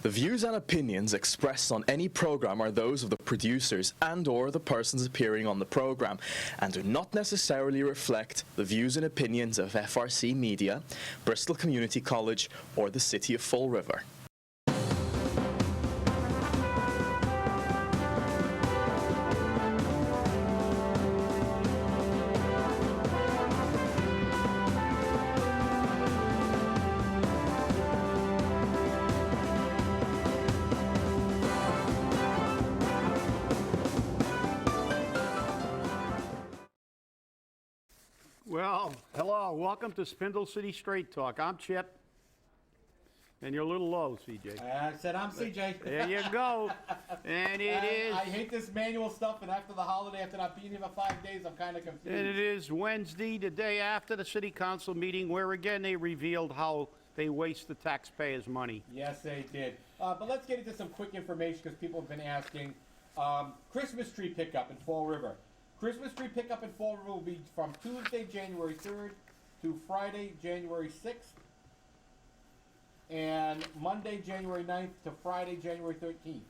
The views and opinions expressed on any program are those of the producers and/or the persons appearing on the program, and do not necessarily reflect the views and opinions of FRC Media, Bristol Community College, or the City of Fall River. Well, hello, welcome to Spindle City Straight Talk. I'm Chip, and you're a little low, CJ. I said I'm CJ. There you go. And it is. I hate this manual stuff, and after the holiday, after not being here for 5 days, I'm kind of confused. And it is Wednesday, the day after the City Council meeting, where again they revealed how they waste the taxpayers' money. Yes, they did. But let's get into some quick information because people have been asking. Christmas tree pickup in Fall River. Christmas tree pickup in Fall River will be from Tuesday, January 3rd to Friday, January 6th, and Monday, January 9th to Friday, January 13th.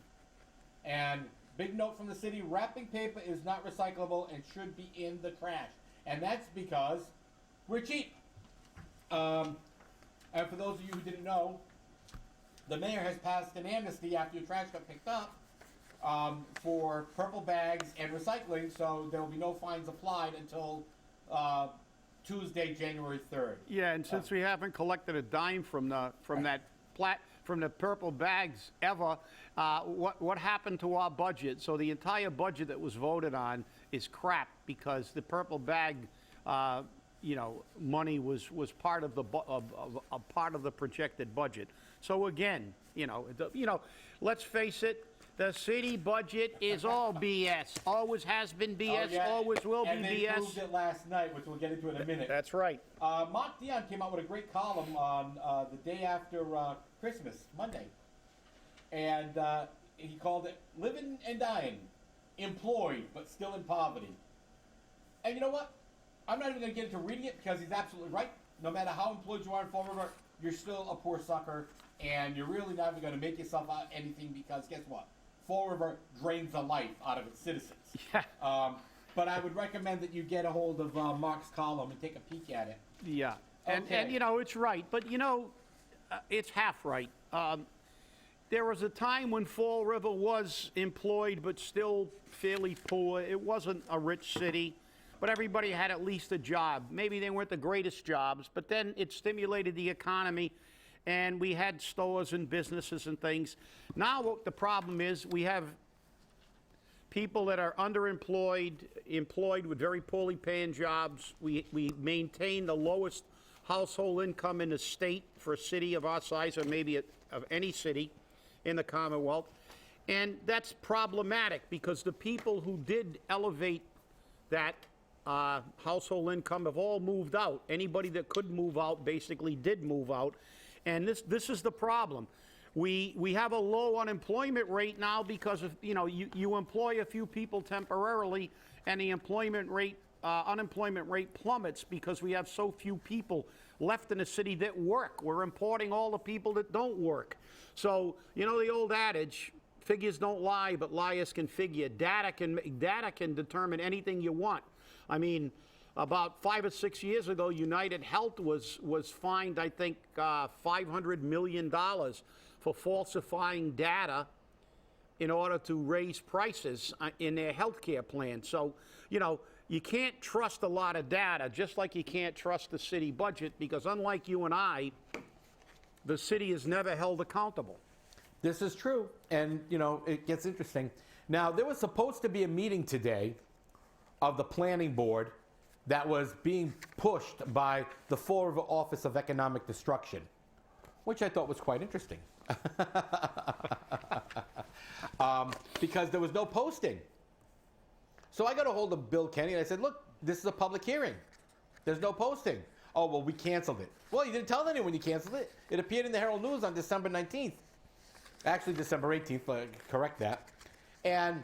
And big note from the city, wrapping paper is not recyclable and should be in the trash. And that's because we're cheap. And for those of you who didn't know, the mayor has passed an amnesty after your trash got picked up for purple bags and recycling, so there will be no fines applied until Tuesday, January 3rd. Yeah, and since we haven't collected a dime from the purple bags ever, what happened to our budget? So the entire budget that was voted on is crap because the purple bag, money was part of the part of the projected budget. So again, let's face it. The city budget is all BS. Always has been BS, always will be BS. And they proved it last night, which we'll get into in a minute. That's right. Marc Dion came out with a great column on the day after Christmas, Monday. And he called it Living and Dying, Employed but Still in Poverty. And you know what? I'm not even going to get into reading it because he's absolutely right. No matter how employed you are in Fall River, you're still a poor sucker. And you're really not even going to make yourself out anything because guess what? Fall River drains the life out of its citizens. Yeah. But I would recommend that you get a hold of Mark's column and take a peek at it. Yeah. Okay. And it's right. But, it's half right. There was a time when Fall River was employed but still fairly poor. It wasn't a rich city, but everybody had at least a job. Maybe they weren't the greatest jobs, but then it stimulated the economy. And we had stores and businesses and things. Now what the problem is, we have people that are underemployed, employed with very poorly paying jobs. We maintain the lowest household income in the state for a city of our size, or maybe of any city in the Commonwealth. And that's problematic because the people who did elevate that household income have all moved out. Anybody that could move out basically did move out. And this is the problem. We have a low unemployment rate now because of, you employ a few people temporarily and the unemployment rate plummets because we have so few people left in the city that work. We're importing all the people that don't work. So, the old adage, figures don't lie, but liars can figure. Data can determine anything you want. I mean, about 5 or 6 years ago, United Health was fined, I think, $500 million for falsifying data in order to raise prices in their health care plan. So, you can't trust a lot of data, just like you can't trust the city budget, because unlike you and I, the city is never held accountable. This is true, and, it gets interesting. Now, there was supposed to be a meeting today of the planning board that was being pushed by the Fall River Office of Economic Destruction, which I thought was quite interesting. Because there was no posting. So I got a hold of Bill Kenny and I said, look, this is a public hearing. There's no posting. Oh, well, we canceled it. Well, you didn't tell anyone you canceled it. It appeared in the Herald News on December 19th. Actually, December 18th, correct that. And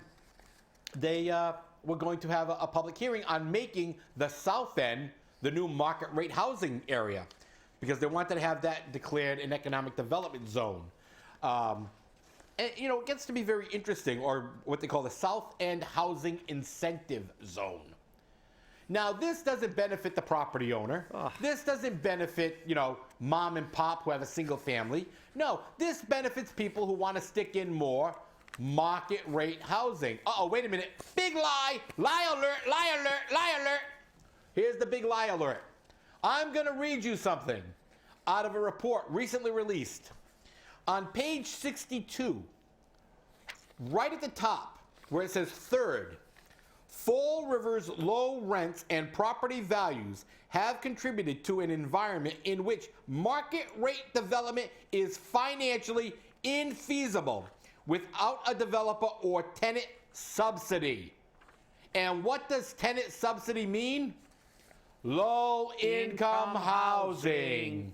they we're going to have a public hearing on making the south end the new market rate housing area because they wanted to have that declared an economic development zone. And, you know, it gets to be very interesting, or what they call the South End Housing Incentive Zone. Now, this doesn't benefit the property owner. This doesn't benefit, you know, mom and pop who have a single family. No, this benefits people who want to stick in more market rate housing. Uh-oh, wait a minute. Big lie. Lie alert, lie alert, lie alert. Here's the big lie alert. I'm going to read you something out of a report recently released. On page 62, right at the top, where it says third, Fall River's low rents and property values have contributed to an environment in which market rate development is financially infeasible without a developer or tenant subsidy. And what does tenant subsidy mean? Low income housing.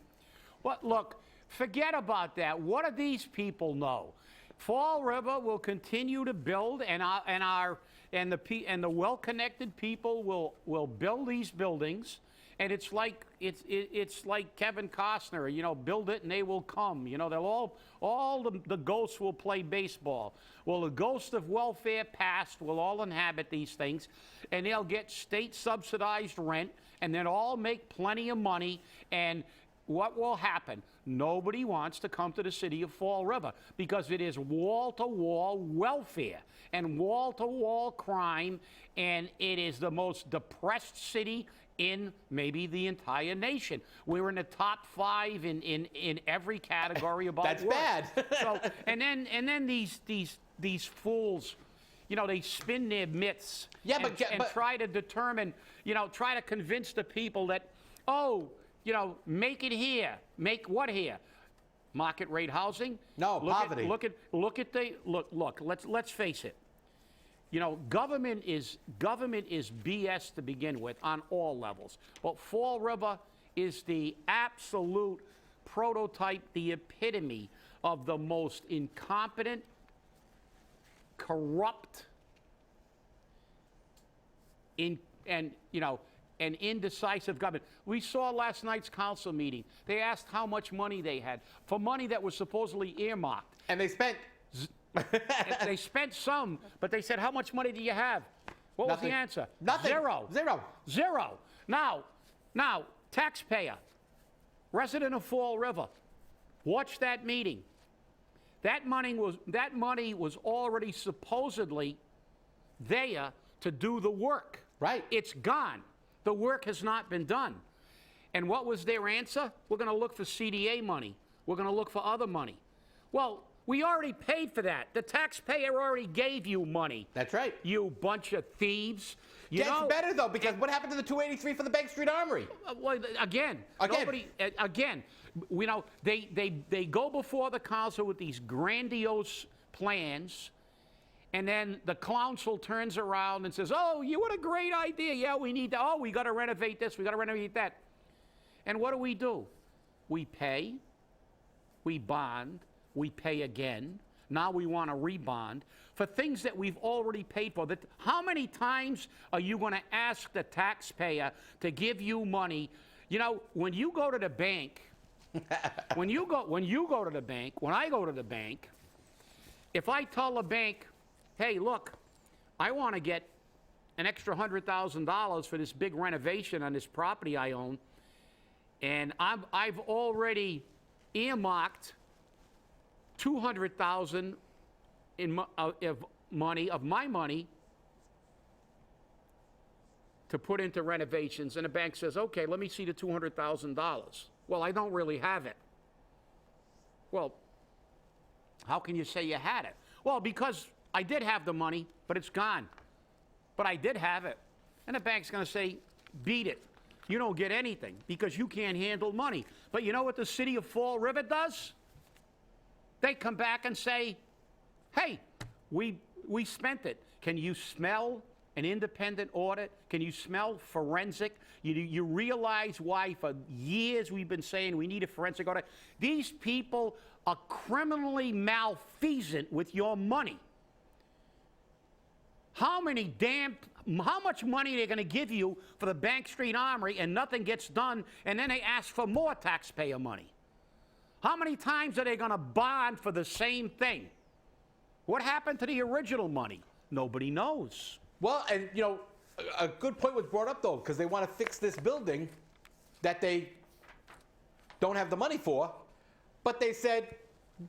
Well, look, forget about that. What do these people know? Fall River will continue to build, and the well-connected people will build these buildings, and it's like Kevin Costner, you know, build it and they will come. You know, they'll all the ghosts will play baseball. Well, the ghosts of welfare past will all inhabit these things, and they'll get state subsidized rent, and then all make plenty of money. And what will happen? Nobody wants to come to the city of Fall River because it is wall-to-wall welfare and wall-to-wall crime, and it is the most depressed city in maybe the entire nation. We're in the top 5 in every category about That's work. bad. So, and then these fools, you know, they spin their myths and try to determine, you know, try to convince the people that, oh, you know, make it here. Make what here? Market rate housing? No, poverty. Let's face it. You know, government is BS to begin with on all levels. But Fall River is the absolute prototype, the epitome of the most incompetent, corrupt, and indecisive government. We saw last night's council meeting. They asked how much money they had for money that was supposedly earmarked. And they spent. They spent some, but they said, how much money do you have? What was the answer? Nothing. Zero. Now, taxpayer, resident of Fall River, watch that meeting. That money was already supposedly there to do the work. Right. It's gone. The work has not been done. And what was their answer? We're going to look for CDA money. We're going to look for other money. Well, we already paid for that. The taxpayer already gave you money. That's right. You bunch of thieves. Gets better, though, because what happened to the 283 for the Bank Street Armory? Well, again. You know, they go before the council with these grandiose plans, and then the Clowncil turns around and says, oh, what a great idea. Yeah, we need that. Oh, we got to renovate this. We got to renovate that. And what do? We pay. We bond. We pay again. Now we want to rebond for things that we've already paid for. How many times are you going to ask the taxpayer to give you money? You know, when you go to the bank, when I go to the bank, if I tell the bank, hey, look, I want to get an extra $100,000 for this big renovation on this property I own, and I've already earmarked $200,000 of my money to put into renovations, and the bank says, okay, let me see the $200,000. Well, I don't really have it. Well, how can you say you had it? Well, because I did have the money, but it's gone. But I did have it. And the bank's going to say, beat it. You don't get anything because you can't handle money. But you know what the city of Fall River does? They come back and say, hey, we spent it. Can you smell an independent audit? Can you smell forensic? You realize why for years we've been saying we need a forensic audit? These people are criminally malfeasant with your money. How much money are they going to give you for the Bank Street Armory and nothing gets done, and then they ask for more taxpayer money? How many times are they going to bond for the same thing? What happened to the original money? Nobody knows. Well, and you know, a good point was brought up though, because they want to fix this building that they don't have the money for, but they said,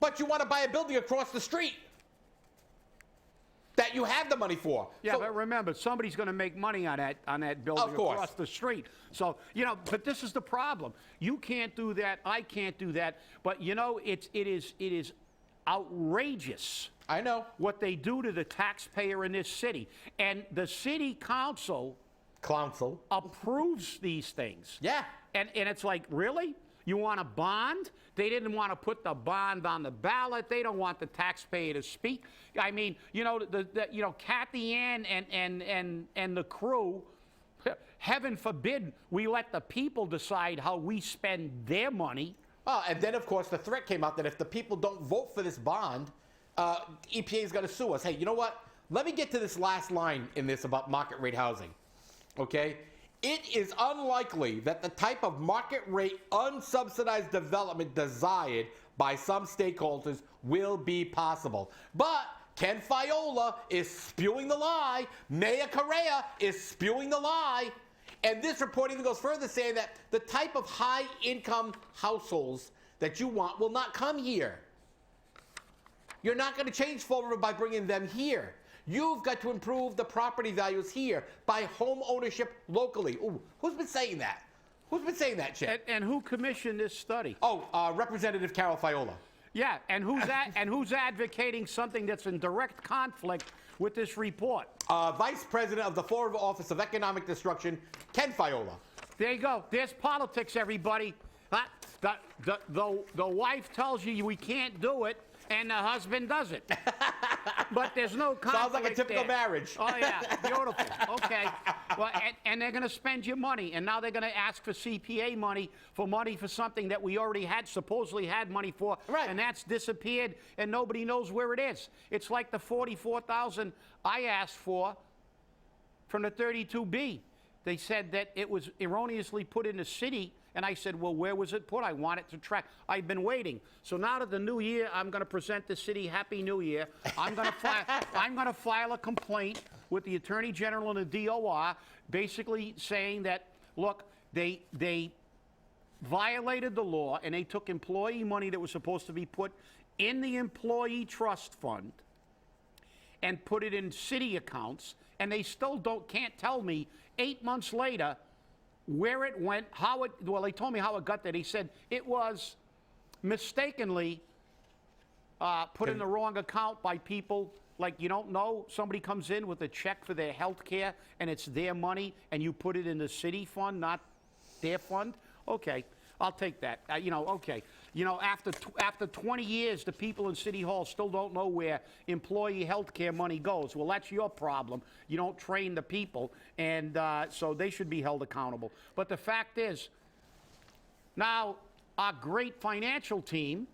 but you want to buy a building across the street that you have the money for. Yeah, but remember, somebody's going to make money on that building across the street. So, you know, but this is the problem. You can't do that. I can't do that. But, you know, it is outrageous. I know. What they do to the taxpayer in this city. And the city council approves these things. Yeah. And it's like, really? You want a bond? They didn't want to put the bond on the ballot. They don't want the taxpayer to speak. I mean, you know, Kathy Ann and the crew, heaven forbid we let the people decide how we spend their money. Oh, and then, of course, the threat came out that if the people don't vote for this bond, EPA is going to sue us. Hey, you know what? Let me get to this last line in this about market rate housing. Okay? It is unlikely that the type of market rate unsubsidized development desired by some stakeholders will be possible. But Ken Fiola is spewing the lie. Mayor Correa is spewing the lie. And this report even goes further, saying that the type of high-income households that you want will not come here. You're not going to change Fall River by bringing them here. You've got to improve the property values here by home ownership locally. Ooh, who's been saying that? Who's been saying that, Chip? And who commissioned this study? Oh, Representative Carol Fiola. Yeah, and who's advocating something that's in direct conflict with this report? Vice President of the Fall River Office of Economic Destruction, Ken Fiola. There you go. There's politics, everybody. The wife tells you we can't do it, and the husband does it. But there's no conflict. Sounds like a typical marriage. Oh, yeah. Beautiful. Okay. Well, and they're going to spend your money, and now they're going to ask for CPA money for something that we already supposedly had money for. Right. And that's disappeared, and nobody knows where it is. It's like the $44,000 I asked for from the 32B. They said that it was erroneously put in the city. And I said, well, where was it put? I want it to track. I've been waiting. So now that the new year, I'm going to present the city Happy New Year. I'm going to file a complaint with the Attorney General and the DOR, basically saying that, look, they violated the law and they took employee money that was supposed to be put in the employee trust fund and put it in city accounts, and they still can't tell me 8 months later where it went, well, they told me how it got there. They said it was mistakenly put in the wrong account by people. Like, you don't know, somebody comes in with a check for their health care, and it's their money, and you put it in the city fund, not their fund. Okay, I'll take that. Okay. You know, after 20 years, the people in City Hall still don't know where employee health care money goes. Well, that's your problem. You don't train the people, and so they should be held accountable. But the fact is, now our great financial team,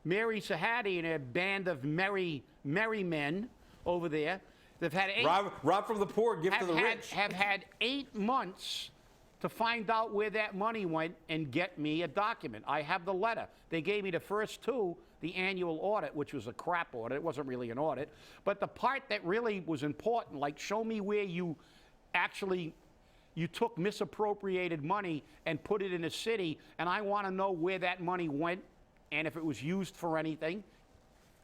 Mary Sahadi and a band of merry men over there, they've had rob from the poor, give to the rich. Have had 8 months to find out where that money went and get me a document. I have the letter. They gave me the first two, the annual audit, which was a crap audit. It wasn't really an audit. But the part that really was important, like show me where you took misappropriated money and put it in a city, and I want to know where that money went and if it was used for anything.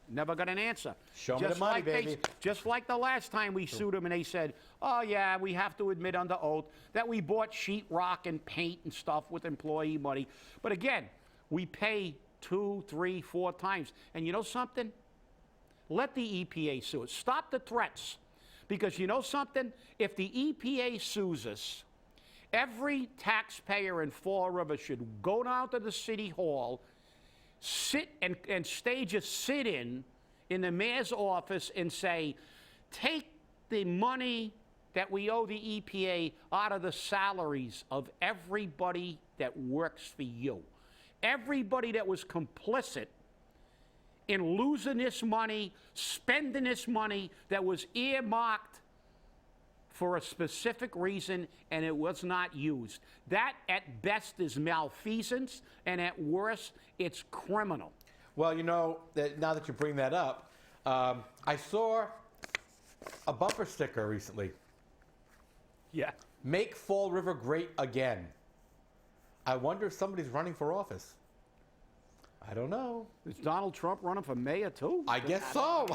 Never got an answer. Show me the money, baby. Just like the last time we sued them, and they said, oh, yeah, we have to admit under oath that we bought sheetrock and paint and stuff with employee money. But again, we pay 2, 3, 4 times. And you know something? Let the EPA sue us. Stop the threats. Because you know something? If the EPA sues us, every taxpayer in Fall River should go down to the city hall, sit and stage a sit-in in the mayor's office and say, take the money that we owe the EPA out of the salaries of everybody that works for you. Everybody that was complicit in losing this money, spending this money that was earmarked for a specific reason, and it was not used. That, at best, is malfeasance, and at worst, it's criminal. Well, you know, now that you bring that up, I saw a bumper sticker recently. Yeah. Make Fall River great again. I wonder if somebody's running for office. I don't know. Is Donald Trump running for mayor, too? I guess so.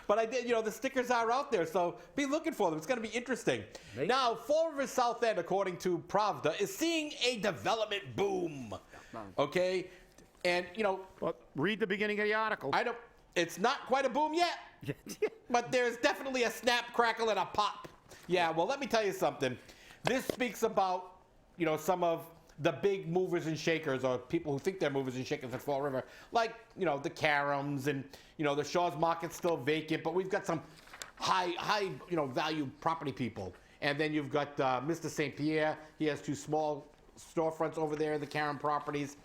But I did, you know, the stickers are out there, so be looking for them. It's going to be interesting. Maybe. Now, Fall River South End, according to Pravda, is seeing a development boom. Okay? And, you know, But read the beginning of the article. I don't, it's not quite a boom yet, but there's definitely a snap, crackle, and a pop. Yeah, well, let me tell you something. This speaks about, you know, some of the big movers and shakers, or people who think they're movers and shakers at Fall River, like, you know, the Carums, and, you know, the Shaw's Market's still vacant, but we've got some high, you know, value property people. And then you've got Mr. St. Pierre. He has 2 small storefronts over there in the Carum properties.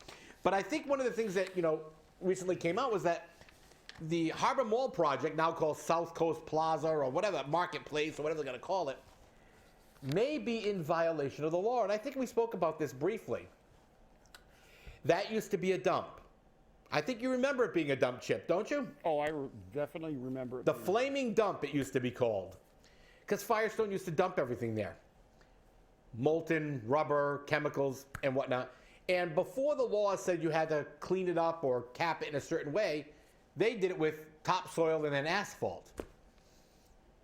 But I think one of the things that, you know, recently came out was that the Harbor Mall project, now called South Coast Plaza or whatever, Marketplace or whatever they're going to call it, may be in violation of the law. And I think we spoke about this briefly. That used to be a dump. I think you remember it being a dump, Chip, don't you? Oh, I definitely remember it. The Flaming Dump, it used to be called. Because Firestone used to dump everything there. Molten rubber, chemicals, and whatnot. And before the law said you had to clean it up or cap it in a certain way, they did it with topsoil and then asphalt.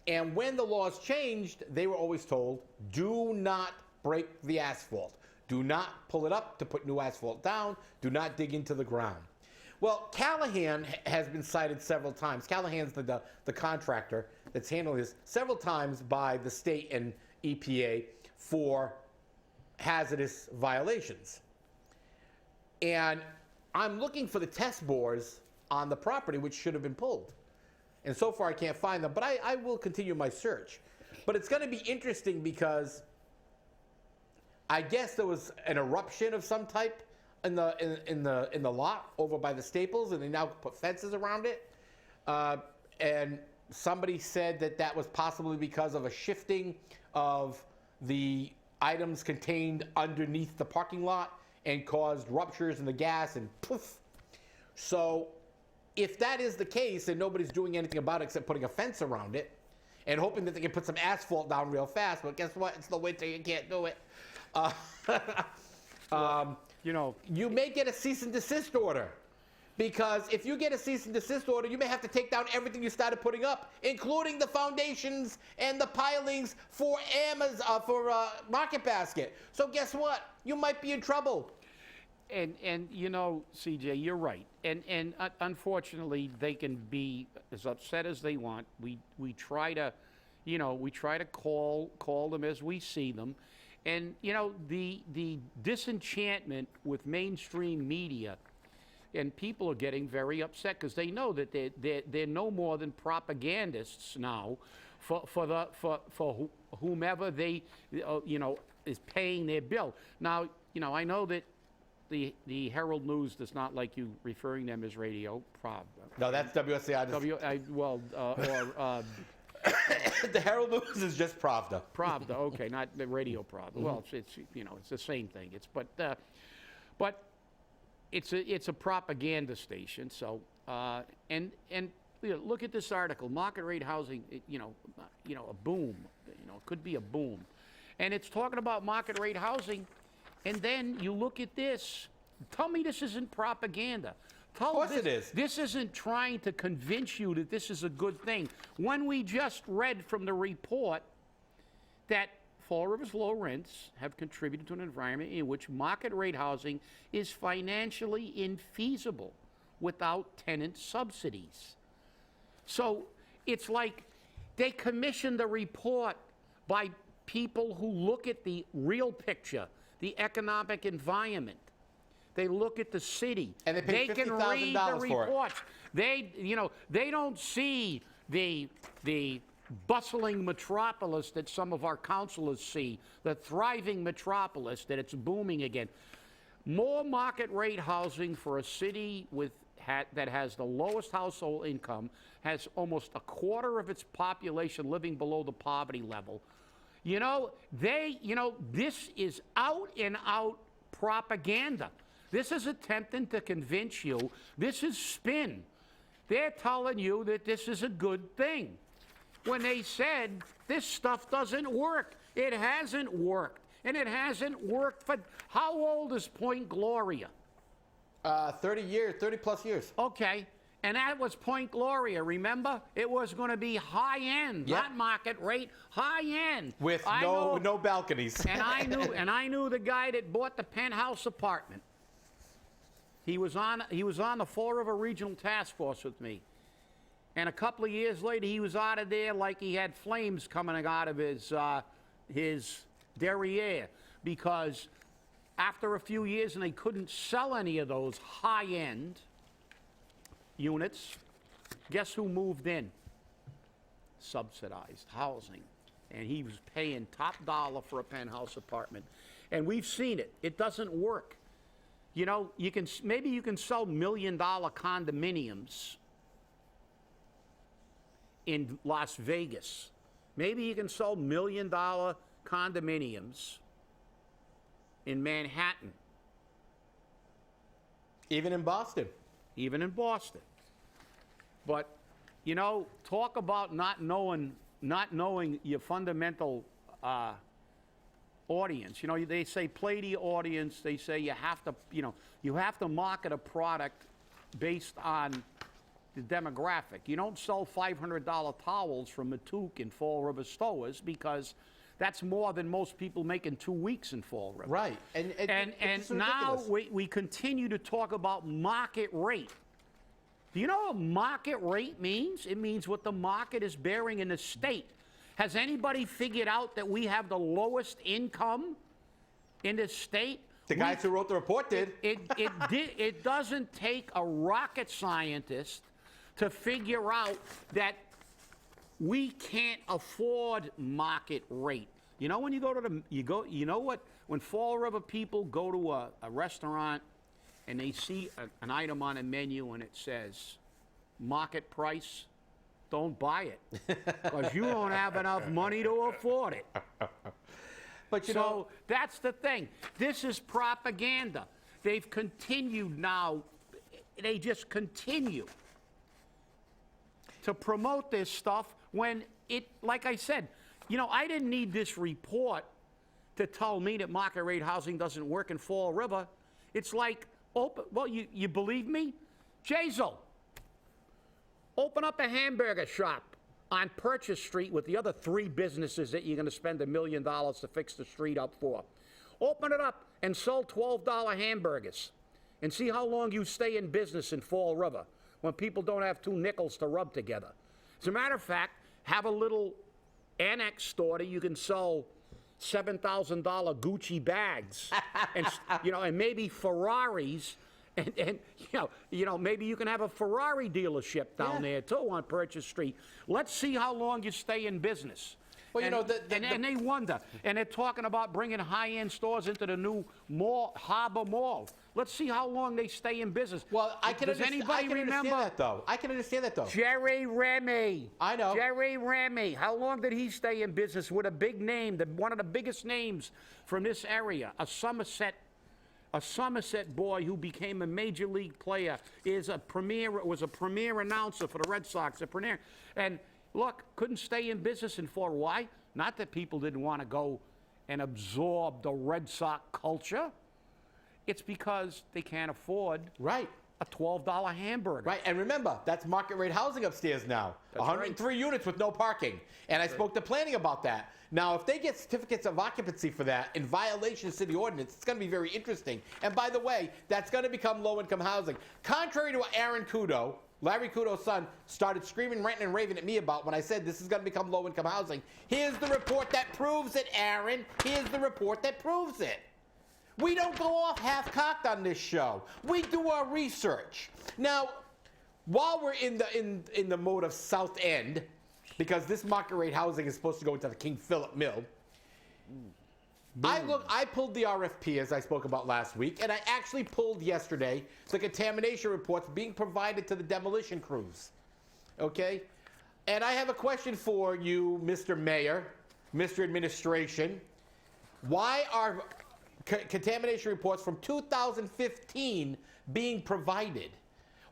And when the laws changed, they were always told, do not break the asphalt. Do not pull it up to put new asphalt down. Do not dig into the ground. Well, Callahan has been cited several times. Callahan's the contractor that's handling this several times by the state and EPA for hazardous violations. And I'm looking for the test bores on the property, which should have been pulled. And so far I can't find them, but I will continue my search. But it's going to be interesting because I guess there was an eruption of some type in the lot over by the Staples, and they now put fences around it. And somebody said that was possibly because of a shifting of the items contained underneath the parking lot and caused ruptures in the gas and poof. So if that is the case and nobody's doing anything about it except putting a fence around it and hoping that they can put some asphalt down real fast, but guess what? It's the winter, you can't do it. You know, you may get a cease and desist order, because if you get a cease and desist order, you may have to take down everything you started putting up, including the foundations and the pilings for Market Basket. So guess what? You might be in trouble. And you know, CJ, you're right. And unfortunately, they can be as upset as they want. We try to, you know, call them as we see them. And, you know, the disenchantment with mainstream media, and people are getting very upset because they know that they're no more than propagandists now for whomever they, you know, is paying their bill. Now, you know, I know that the Herald News does not like you referring them as Radio Pravda. No, that's WSCI. The Herald News is just Pravda. Pravda, okay, not the Radio Pravda. Mm-hmm. Well, it's you know, it's the same thing. But it's a propaganda station. So and you know, look at this article. Market rate housing, you know, a boom. You know, it could be a boom, and it's talking about market rate housing. And then you look at this. Tell me this isn't propaganda. Of course it is. This isn't trying to convince you that this is a good thing. When we just read from the report that Fall River's low rents have contributed to an environment in which market rate housing is financially infeasible without tenant subsidies. So it's like they commissioned the report by people who look at the real picture, the economic environment. They look at the city. And they pay can read the $50,000 for it. reports. They, you know, they don't see the bustling metropolis that some of our councilors see, the thriving metropolis that it's booming again. More market rate housing for a city with that has the lowest household income, has almost a quarter of its population living below the poverty level. This is out and out propaganda. This is attempting to convince you. This is spin. They're telling you that this is a good thing, when they said this stuff doesn't work. It hasn't worked. And it hasn't worked for, how old is Point Gloria? 30 years, 30 plus years. Okay. And that was Point Gloria, remember? It was going to be high end, Yep. not market rate, high end. With no balconies. And I knew the guy that bought the penthouse apartment. He was on the Fall River Regional Task Force with me. And a couple of years later, he was out of there like he had flames coming out of his derriere, because after a few years and they couldn't sell any of those high-end units, guess who moved in? Subsidized housing. And he was paying top dollar for a penthouse apartment. And we've seen it. It doesn't work. Maybe you can sell $1 million condominiums in Las Vegas. Maybe you can sell $1 million condominiums in Manhattan. Even in Boston. Even in Boston. But, talk about not knowing your fundamental audience. They say play to your audience. They say you have to market a product based on the demographic. You don't sell $500 towels from Matuk in Fall River stores, because that's more than most people make in 2 weeks in Fall River. Right. And now we continue to talk about market rate. Do you know what market rate means? It means what the market is bearing in the state. Has anybody figured out that we have the lowest income in the state? The guys who wrote the report did. It doesn't take a rocket scientist to figure out that we can't afford market rate. When you go to when Fall River people go to a restaurant and they see an item on a menu and it says market price, don't buy it, because you don't have enough money to afford it. But that's the thing. This is propaganda. They've continued now. They just continue to promote this stuff when like I said, I didn't need this report to tell me that market rate housing doesn't work in Fall River. It's like, you believe me? Jazel, open up a hamburger shop on Purchase Street with the other 3 businesses that you're going to spend $1 million to fix the street up for. Open it up and sell $12 hamburgers and see how long you stay in business in Fall River when people don't have 2 nickels to rub together. As a matter of fact, have a little annex store that you can sell $7,000 Gucci bags and maybe Ferraris. And maybe you can have a Ferrari dealership down there too on Purchase Street. Let's see how long you stay in business. Well, and they wonder. And they're talking about bringing high-end stores into the new Harbor Mall. Let's see how long they stay in business. Well, I can understand that, though. I can understand that, though. Jerry Remy. I know. Jerry Remy. How long did he stay in business with a big name, one of the biggest names from this area, a Somerset boy who became a major league player, was a premier announcer for the Red Sox, and look, couldn't stay in business in Florida. Why? Not that people didn't want to go and absorb the Red Sox culture. It's because they can't afford a $12 hamburger. Right, and remember, that's market rate housing upstairs now. That's 103 units with no parking. And I spoke to planning about that. Now, if they get certificates of occupancy for that in violation of city ordinance, it's going to be very interesting. And by the way, that's going to become low-income housing. Contrary to what Aaron Kudo, Larry Kudo's son, started screaming, ranting, and raving at me about when I said this is going to become low-income housing, here's the report that proves it, Aaron. Here's the report that proves it. We don't go off half-cocked on this show. We do our research. Now, while we're in the mode of South End, because this market rate housing is supposed to go into the King Philip Mill, I pulled the RFP, as I spoke about last week, and I actually pulled yesterday the contamination reports being provided to the demolition crews. Okay? And I have a question for you, Mr. Mayor, Mr. Administration. Why are contamination reports from 2015 being provided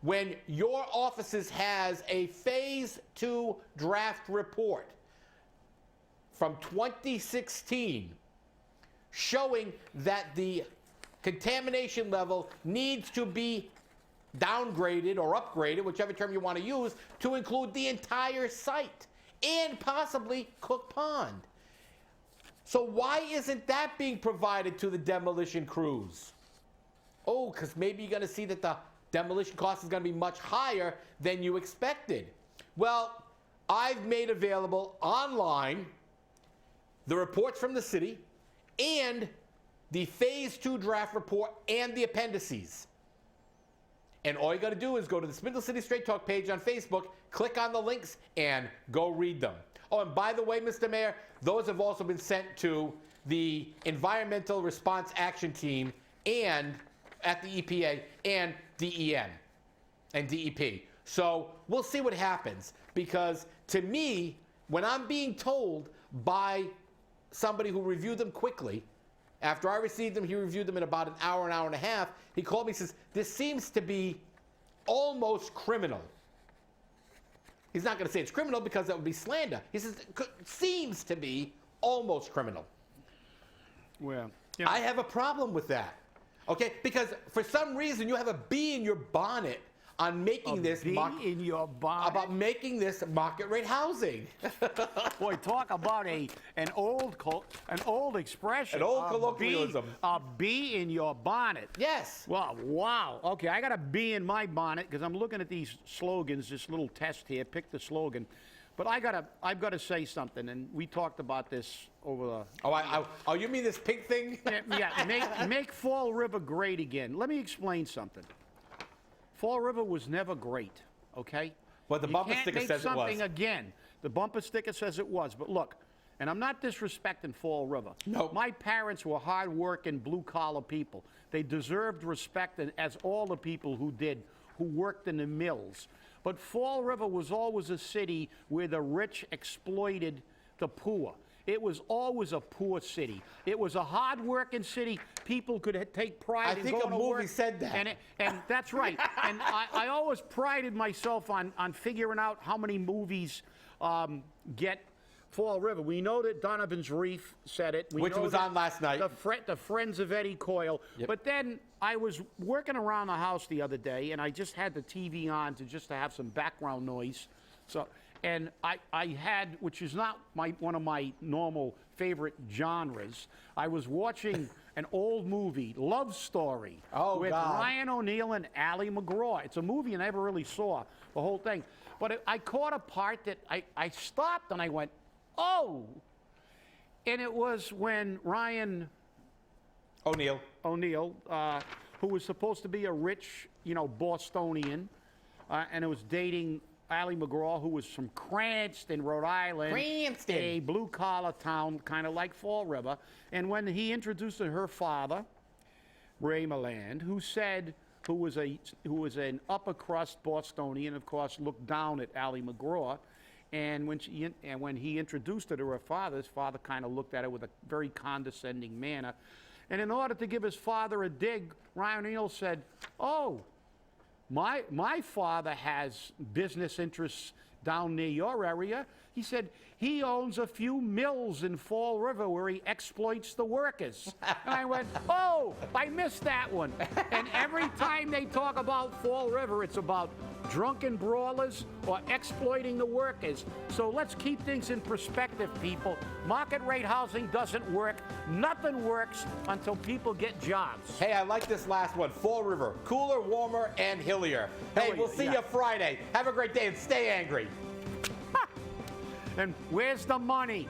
when your offices has a Phase 2 draft report from 2016 showing that the contamination level needs to be downgraded or upgraded, whichever term you want to use, to include the entire site and possibly Cook Pond? So why isn't that being provided to the demolition crews? Oh, because maybe you're going to see that the demolition cost is going to be much higher than you expected. Well, I've made available online the reports from the city and the Phase 2 draft report and the appendices. And all you got to do is go to the Spindle City Straight Talk page on Facebook, click on the links, and go read them. Oh, and by the way, Mr. Mayor, those have also been sent to the Environmental Response Action Team and at the EPA and DEN and DEP. So we'll see what happens, because to me, when I'm being told by somebody who reviewed them quickly, after I received them, he reviewed them in about an hour and a half, he called me and says, this seems to be almost criminal. He's not going to say it's criminal because that would be slander. He says, it seems to be almost criminal. Well, yeah. I have a problem with that. Okay? Because for some reason you have a bee in your bonnet on making about making this market rate housing. Boy, talk about an old expression. An old colloquialism. A bee in your bonnet. Yes. Well, wow. Okay, I got a bee in my bonnet because I'm looking at these slogans. This little test here. Pick the slogan. But I've got to say something, and we talked about this over the. Oh, you mean this pink thing? Yeah. Make Fall River great again. Let me explain something. Fall River was never great, okay? But the bumper sticker says it was. You can't make something again. The bumper sticker says it was. But look, and I'm not disrespecting Fall River. No. My parents were hard-working, blue-collar people. They deserved respect, as all the people who worked in the mills. But Fall River was always a city where the rich exploited the poor. It was always a poor city. It was a hard-working city. People could take pride in going to work. I think a movie said that. And that's right. And I always prided myself on figuring out how many movies get Fall River. We know that Donovan's Reef said it. Which was on last night. The Friends of Eddie Coyle. Yep. But then I was working around the house the other day, and I just had the TV on to have some background noise. And I had, which is not one of my normal favorite genres, I was watching an old movie, Love Story, with Ryan O'Neal and Ally McGraw. It's a movie I never really saw, the whole thing. But I caught a part that I stopped and I went, oh! And it was when Ryan O'Neal, who was supposed to be a rich, Bostonian, and it was dating Ally McGraw, who was from Cranston, Rhode Island. A blue-collar town, kind of like Fall River. And when he introduced her father, Ray Milland, who was an upper-crust Bostonian, of course, looked down at Ally McGraw. And when he introduced her to her father, his father kind of looked at her with a very condescending manner. And in order to give his father a dig, Ryan O'Neal said, oh, my father has business interests down near your area. He said he owns a few mills in Fall River where he exploits the workers. And I went, oh, I missed that one. And every time they talk about Fall River, it's about drunken brawlers or exploiting the workers. So let's keep things in perspective, people. Market rate housing doesn't work. Nothing works until people get jobs. Hey, I like this last one. Fall River, cooler, warmer, and hillier. Hey, we'll see you Friday. Have a great day and stay angry. And where's the money?